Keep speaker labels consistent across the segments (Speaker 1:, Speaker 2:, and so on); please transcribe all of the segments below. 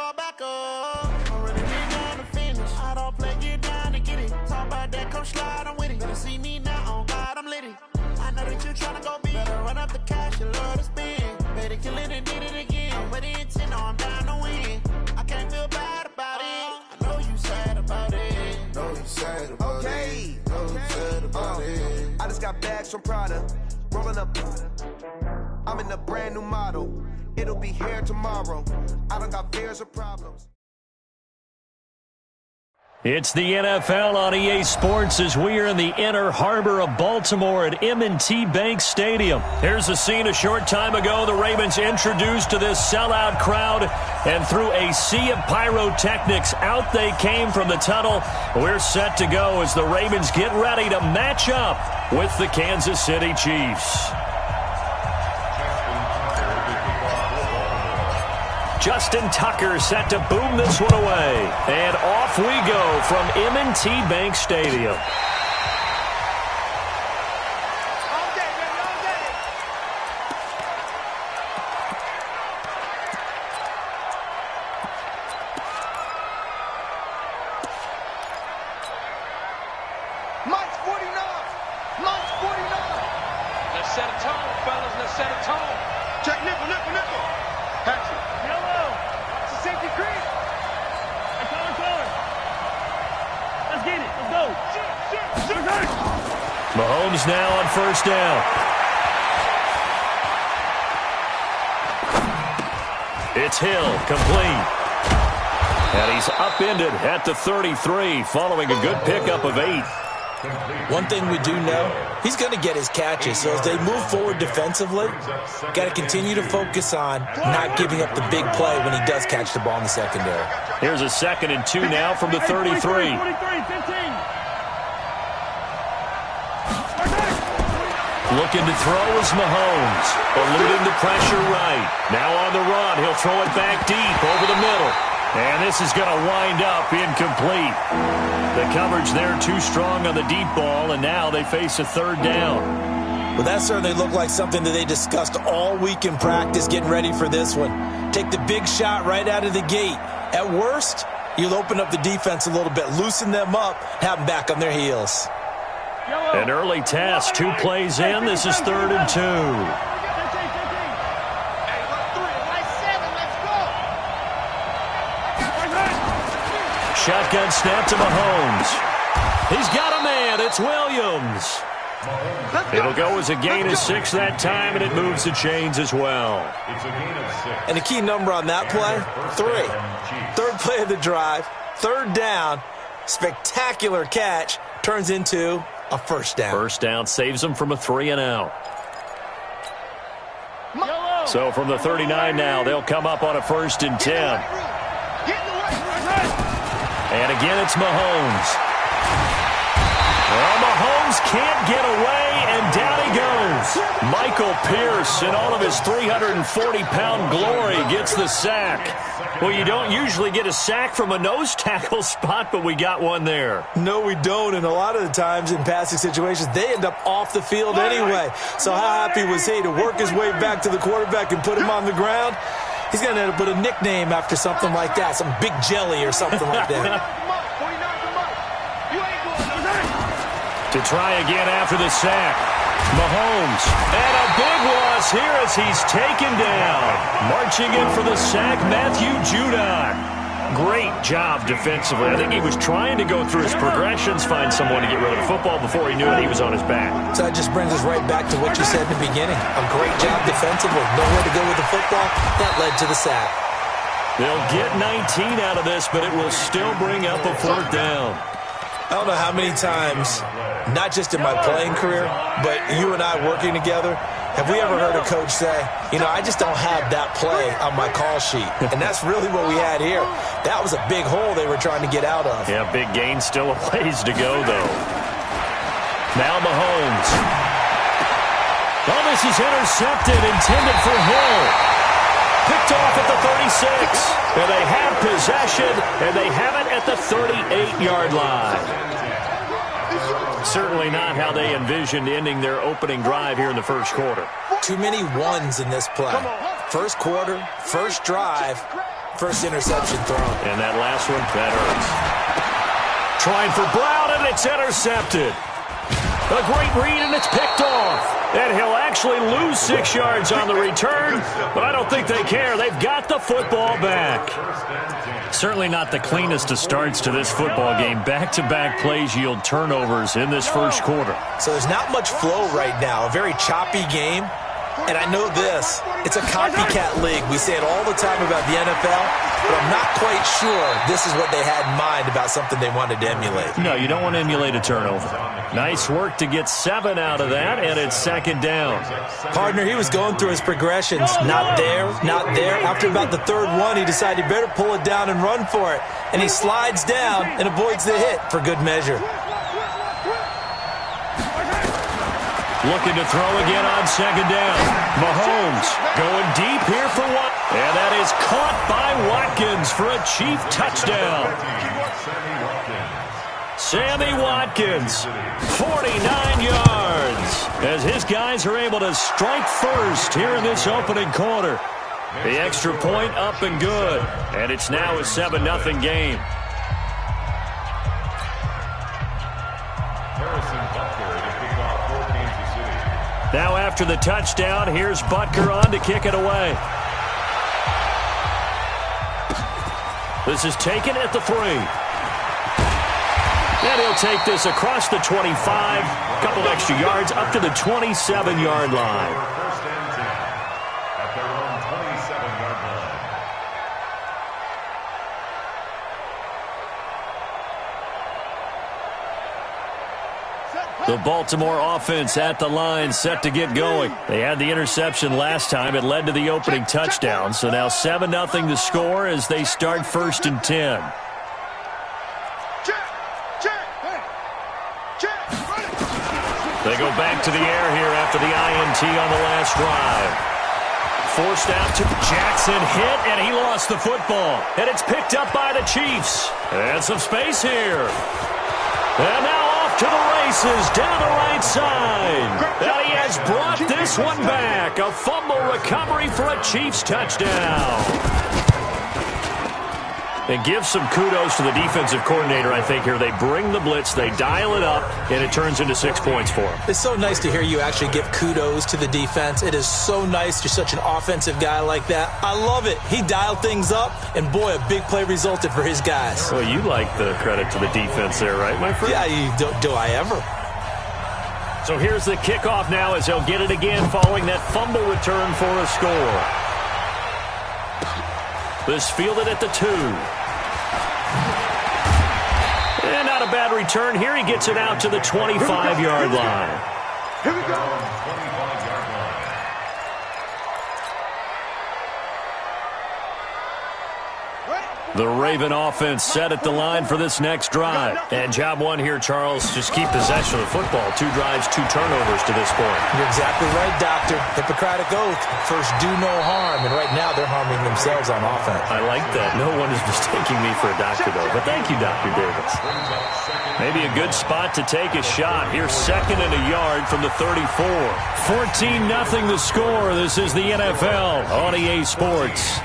Speaker 1: fall back up. I'm ready to down to finish. I don't play, get down to get it. Talk about that, come slide, I'm with it. Better see me now, on God, I'm litty. I know that you tryna go big. Better run up the cash, you love to spend. Better kill it and did it again. I'm with the intent, no, I'm down to win. I can't feel bad about it. I know you sad about it.
Speaker 2: Know you sad about it. Know you sad about it. I just got bags from Prada. Rolling up. I'm in a brand new model. It'll be here tomorrow. I don't got fears or problems.
Speaker 3: It's the NFL on EA Sports as we are in the inner harbor of Baltimore at M&T Bank Stadium. Here's a scene a short time ago. The Ravens introduced to this sellout crowd, and through a sea of pyrotechnics, out they came from the tunnel. We're set to go as the Ravens get ready to match up with the Kansas City Chiefs. Justin Tucker set to boom this one away. And off we go from M&T Bank Stadium.
Speaker 2: Mike's 49. Mike's 49.
Speaker 4: Let's set a tone, fellas. Let's set a tone.
Speaker 2: Check nickel. Action.
Speaker 5: Safety creep. Hey, color. Let's get it. Let's go. Shoot.
Speaker 3: Mahomes now on first down. It's Hill, complete. And he's upended at the 33 following a good pickup of 8.
Speaker 6: One thing we do know, he's going to get his catches. So as they move forward defensively, got to continue to focus on not giving up the big play when he does catch the ball in the secondary.
Speaker 3: Here's a 2nd and 2 now from the 33.
Speaker 5: 15.
Speaker 3: Looking to throw is Mahomes. Eluding the pressure right. Now on the run. He'll throw it back deep over the middle. And this is going to wind up incomplete. The coverage there too strong on the deep ball, and now they face a 3rd down.
Speaker 6: Well, that certainly looked like something that they discussed all week in practice getting ready for this one. Take the big shot right out of the gate. At worst, you'll open up the defense a little bit, loosen them up, have them back on their heels.
Speaker 3: An early test, 2 plays in. This is 3rd and 2. Shotgun snap to Mahomes. He's got a man. It's Williams. It'll go as a gain of 6 that time, and it moves the chains as well.
Speaker 6: And the key number on that play, 3. 3rd play of the drive, 3rd down, spectacular catch, turns into a 1st down.
Speaker 3: 1st down saves them from a 3 and out. So from the 39 now, they'll come up on a 1st and 10. And again, it's Mahomes. Well, Mahomes can't get away, and down he goes. Michael Pierce, in all of his 340-pound glory, gets the sack. Well, you don't usually get a sack from a nose tackle spot, but we got one there.
Speaker 6: No, we don't, and a lot of the times in passing situations, they end up off the field anyway. So how happy was he to work his way back to the quarterback and put him on the ground? He's going to end up with a nickname after something like that, some Big Jelly or something like that.
Speaker 3: To try again after the sack. Mahomes. And a big loss here as he's taken down. Marching in for the sack, Matthew Judon. Great job defensively. I think he was trying to go through his progressions, find someone to get rid of the football before he knew it. He was on his back.
Speaker 6: So that just brings us right back to what you said in the beginning. A great job defensively. Nowhere to go with the football. That led to the sack.
Speaker 3: They'll get 19 out of this, but it will still bring up a 4th down.
Speaker 6: I don't know how many times, not just in my playing career, but you and I working together, have we ever heard a coach say, you know, I just don't have that play on my call sheet. And that's really what we had here. That was a big hole they were trying to get out of.
Speaker 3: Yeah, big gain, still a ways to go, though. Now Mahomes. Oh, this is intercepted, intended for Hill. Picked off at the 36. And they have possession, and they have it at the 38-yard line. Certainly not how they envisioned ending their opening drive here in the first quarter.
Speaker 6: Too many ones in this play. First quarter, first drive, First interception thrown.
Speaker 3: And that last one, that hurts. Trying for Brown, and it's intercepted. A great read, and it's picked off. And he'll actually lose 6 yards on the return, but I don't think they care. They've got the football back. Certainly not the cleanest of starts to this football game. Back-to-back plays yield turnovers in this first quarter.
Speaker 6: So there's not much flow right now. A very choppy game. And I know this. It's a copycat league. We say it all the time about the NFL, but I'm not quite sure this is what they had in mind about something they wanted to emulate.
Speaker 3: No, you don't want to emulate a turnover. Nice work to get 7 out of that, and it's second down.
Speaker 6: Partner, he was going through his progressions. Not there, not there. After about the third one, he decided he better pull it down and run for it. And he slides down and avoids the hit for good measure.
Speaker 3: Looking to throw again on second down. Mahomes going deep here for one. And that is caught by Watkins for a Chief touchdown. Sammy Watkins, 49 yards, as his guys are able to strike first here in this opening quarter. The extra point up and good. And it's now a 7-0 game. Now after the touchdown, here's Butker on to kick it away. This is taken at the 3. And he'll take this across the 25, a couple extra yards up to the 27-yard line. The Baltimore offense at the line, set to get going. They had the interception last time. It led to the opening touchdown. So now 7-0 the score as they start 1st and 10. They go back to the air here after the INT on the last drive. Forced out to Jackson, hit, and he lost the football. And it's picked up by the Chiefs. And some space here. And now off to the races down the right side. And he has brought this one back. A fumble recovery for a Chiefs touchdown. And give some kudos to the defensive coordinator, I think, here. They bring the blitz, they dial it up, and it turns into 6 points for them.
Speaker 6: It's so nice to hear you actually give kudos to the defense. It is so nice. You're such an offensive guy like that. I love it. He dialed things up, and boy, a big play resulted for his guys.
Speaker 3: Well, you like the credit to the defense there, right, my friend?
Speaker 6: Yeah, do I ever?
Speaker 3: So here's the kickoff now as he'll get it again following that fumble return for a score. This fielded at the 2. And not a bad return here. He gets it out to the 25-yard line.
Speaker 5: Here we go.
Speaker 3: The Raven offense set at the line for this next drive. And job one here, Charles, just keep possession of the football. 2 drives, 2 turnovers to this point.
Speaker 6: You're exactly right, Doctor. Hippocratic oath. First, do no harm. And right now, they're harming themselves on offense.
Speaker 3: I like that. No one is mistaking me for a doctor, though. But thank you, Dr. Davis. Maybe a good spot to take a shot. Here's 2nd and a yard from the 34. 14-0 the score. This is the NFL on EA Sports.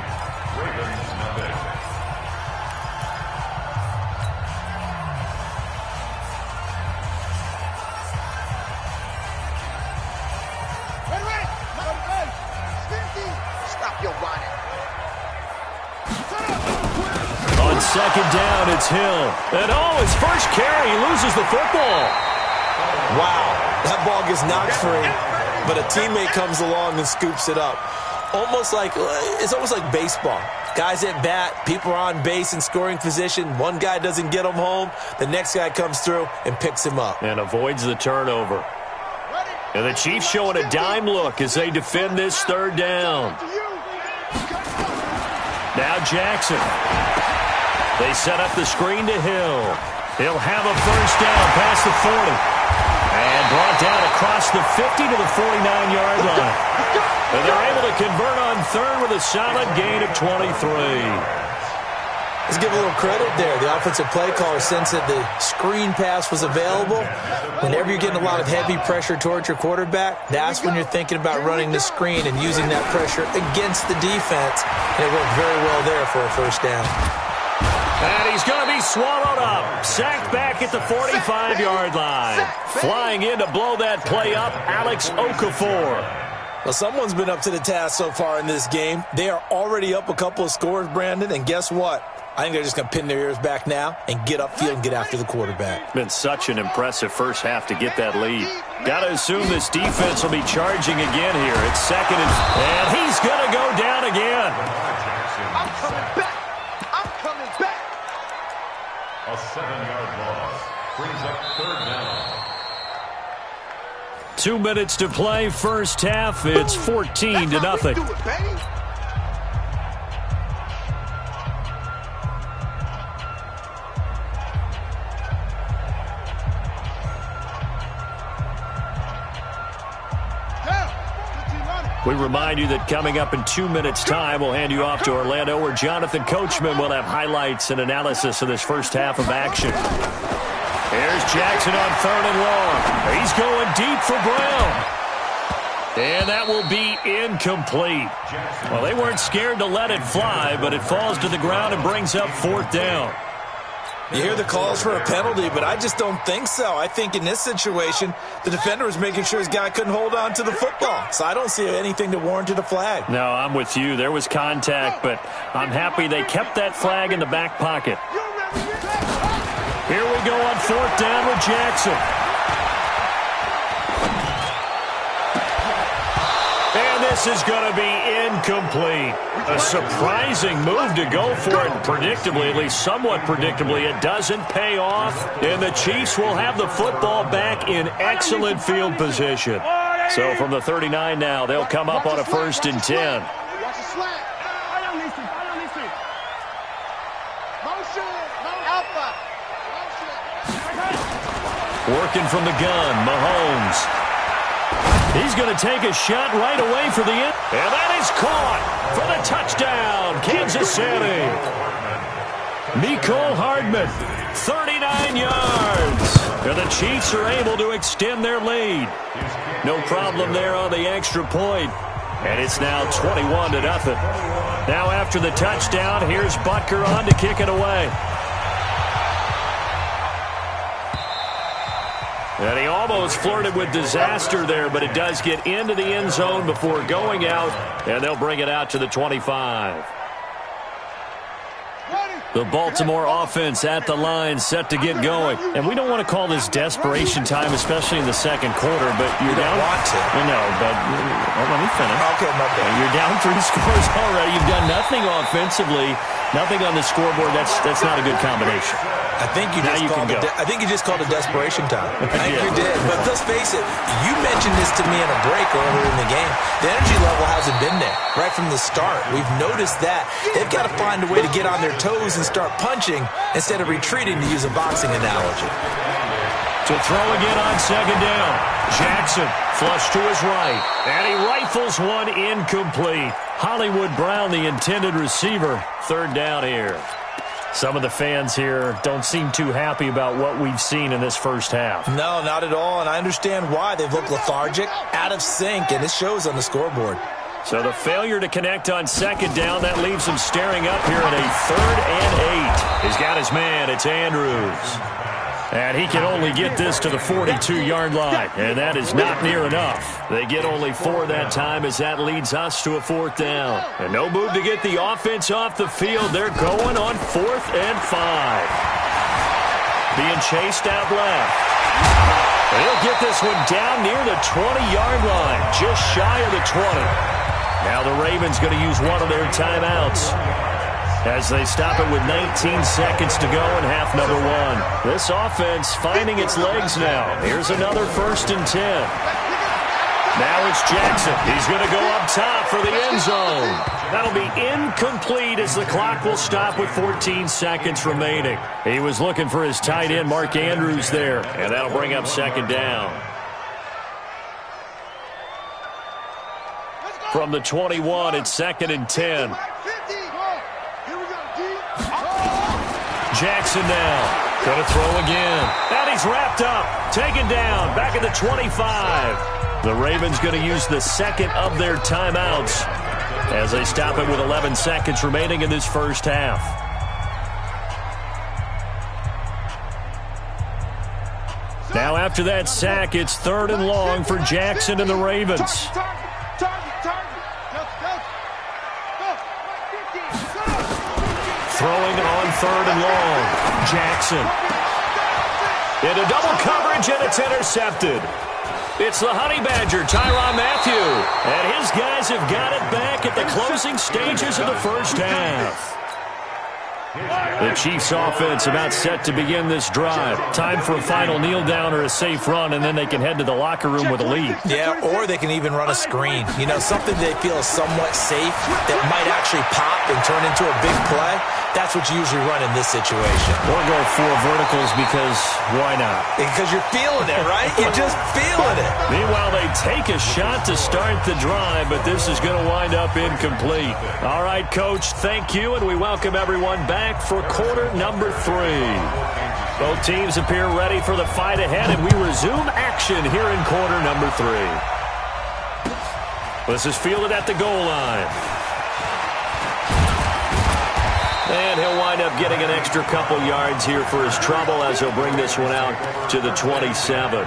Speaker 3: Second down, it's Hill. And his first carry, he loses the football.
Speaker 6: Wow, that ball gets knocked free, but a teammate comes along and scoops it up. It's almost like baseball. Guys at bat, people are on base in scoring position. One guy doesn't get him home. The next guy comes through and picks him up.
Speaker 3: And avoids the turnover. And the Chiefs showing a dime look as they defend this 3rd down. Now Jackson. They set up the screen to Hill. He'll have a first down past the 40. And brought down across the 50 to the 49-yard line. And they're able to convert on 3rd with a solid gain of 23.
Speaker 6: Let's give a little credit there. The offensive play caller sensed that the screen pass was available. Whenever you're getting a lot of heavy pressure towards your quarterback, that's when you're thinking about running the screen and using that pressure against the defense. And it worked very well there for a first down.
Speaker 3: And he's going to be swallowed up. Sacked back at the 45-yard line. Flying in to blow that play up, Alex Okafor.
Speaker 6: Well, someone's been up to the task so far in this game. They are already up a couple of scores, Brandon, and guess what? I think they're just going to pin their ears back now and get upfield and get after the quarterback.
Speaker 3: Been such an impressive first half to get that lead. Got to assume this defense will be charging again here. It's second and he's going to go down again.
Speaker 1: I'm coming back. I'm coming back.
Speaker 7: A 7-yard loss brings up third down.
Speaker 3: 2 minutes to play, first half. It's 14-0.
Speaker 1: Do it, baby.
Speaker 3: We remind you that coming up in 2 minutes' time, we'll hand you off to Orlando, where Jonathan Coachman will have highlights and analysis of this first half of action. Here's Jackson on 3rd and long. He's going deep for Brown. And that will be incomplete. Well, they weren't scared to let it fly, but it falls to the ground and brings up 4th down.
Speaker 6: You hear the calls for a penalty, but I just don't think so. I think in this situation, the defender was making sure his guy couldn't hold on to the football. So I don't see anything to warrant a flag.
Speaker 3: No, I'm with you. There was contact, but I'm happy they kept that flag in the back pocket. Here we go on 4th down with Jackson. And this is going to be incomplete. A surprising move to go for it. Predictably, at least somewhat predictably, it doesn't pay off. And the Chiefs will have the football back in excellent field position. So from the 39 now, they'll come up on a 1st and 10. Working from the gun, Mahomes. He's going to take a shot right away for the end. And that is caught for the touchdown, Kansas City. Mecole Hardman, 39 yards. And the Chiefs are able to extend their lead. No problem there on the extra point. And it's now 21-0. Now after the touchdown, here's Butker on to kick it away. And he almost flirted with disaster there, but it does get into the end zone before going out, and they'll bring it out to the 25. The Baltimore offense at the line, set to get going. And we don't want to call this desperation time, especially in the second quarter, but you're down.
Speaker 6: Want to.
Speaker 3: No, but let me finish.
Speaker 6: Okay, my bad.
Speaker 3: You're down 3 scores already. You've done nothing offensively, nothing on the scoreboard. That's not a good combination.
Speaker 6: I think you just called it desperation time. I think you did. But let's face it, you mentioned this to me in a break earlier in the game. The energy level hasn't been there right from the start. We've noticed that. They've got to find a way to get on their toes and start punching instead of retreating, to use a boxing analogy.
Speaker 3: To throw again on 2nd down. Jackson flush to his right. And he rifles one incomplete. Hollywood Brown, the intended receiver. 3rd down here. Some of the fans here don't seem too happy about what we've seen in this first half.
Speaker 6: No, not at all, and I understand why. They've looked lethargic, out of sync, and it shows on the scoreboard.
Speaker 3: So the failure to connect on 2nd down, that leaves him staring up here at a 3rd and 8. He's got his man. It's Andrews. And he can only get this to the 42-yard line, and that is not near enough. They get only 4 that time as that leads us to a 4th down. And no move to get the offense off the field. They're going on 4th and 5. Being chased out left. They'll get this one down near the 20-yard line, just shy of the 20. Now the Ravens going to use one of their timeouts as they stop it with 19 seconds to go in half number 1. This offense finding its legs now. Here's another 1st and 10. Now it's Jackson. He's going to go up top for the end zone. That'll be incomplete as the clock will stop with 14 seconds remaining. He was looking for his tight end, Mark Andrews, there, and that'll bring up 2nd down. From the 21, it's 2nd and 10. Jackson now. Going to throw again. And he's wrapped up. Taken down. Back at the 25. The Ravens going to use the second of their timeouts as they stop it with 11 seconds remaining in this first half. Now after that sack, it's 3rd and long for Jackson and the Ravens. Throwing on 3rd and long. Jackson. Into double coverage, and it's intercepted. It's the Honey Badger, Tyrann Mathieu. And his guys have got it back at the closing stages of the first half. The Chiefs offense about set to begin this drive. Time for a final kneel down or a safe run, and then they can head to the locker room with a lead.
Speaker 6: Yeah, or they can even run a screen. You know, something they feel is somewhat safe that might actually pop and turn into a big play. That's what you usually run in this situation.
Speaker 3: Or go 4 verticals because why not?
Speaker 6: Because you're feeling it, right? You're just feeling it.
Speaker 3: Meanwhile, they take a shot to start the drive, but this is going to wind up incomplete. All right, Coach, thank you, and we welcome everyone back for quarter number 3. Both teams appear ready for the fight ahead, and we resume action here in quarter number 3. This is fielded at the goal line. And he'll wind up getting an extra couple yards here for his trouble as he'll bring this one out to the 27.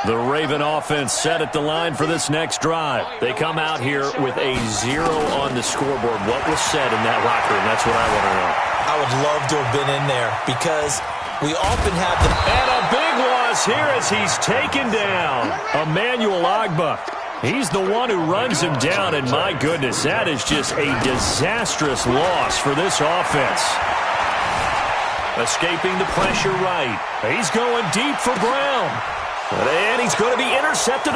Speaker 3: The Raven offense set at the line for this next drive. They come out here with a 0 on the scoreboard. What was said in that locker room? That's what I want to know.
Speaker 6: I would love to have been in there because we often have the...
Speaker 3: And a big loss here as he's taken down. Emmanuel Ogbah. He's the one who runs him down, and my goodness, that is just a disastrous loss for this offense. Escaping the pressure right. He's going deep for Brown. And he's going to be intercepted